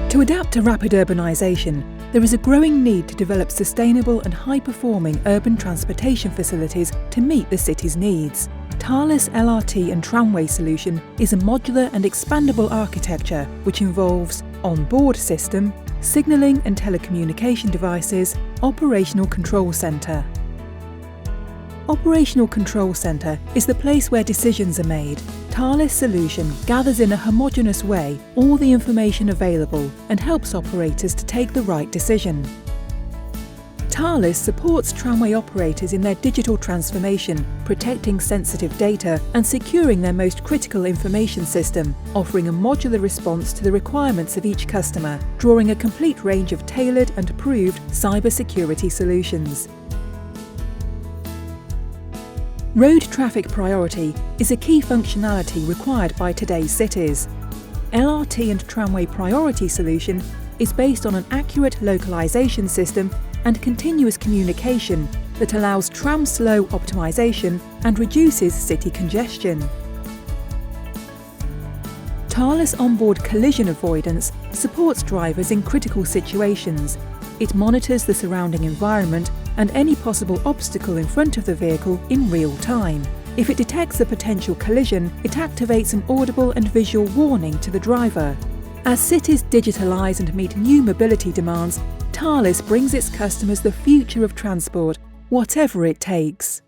To adapt to rapid urbanisation, there is a growing need to develop sustainable and high-performing urban transportation facilities to meet the city's needs. Thales LRT and Tramway solution is a modular and expandable architecture which involves on-board system, signalling and telecommunication devices, operational control centre. Operational Control Centre is the place where decisions are made. Thales Solution gathers in a homogeneous way all the information available and helps operators to take the right decision. Thales supports tramway operators in their digital transformation, protecting sensitive data and securing their most critical information system, offering a modular response to the requirements of each customer, drawing a complete range of tailored and approved cybersecurity solutions. Road traffic priority is a key functionality required by today's cities. LRT and Tramway Priority Solution is based on an accurate localisation system and continuous communication that allows tram slow optimisation and reduces city congestion. Thales Onboard Collision Avoidance supports drivers in critical situations. It monitors the surrounding environment and any possible obstacle in front of the vehicle in real time. If it detects a potential collision, it activates an audible and visual warning to the driver. As cities digitalise and meet new mobility demands, Thales brings its customers the future of transport, whatever it takes.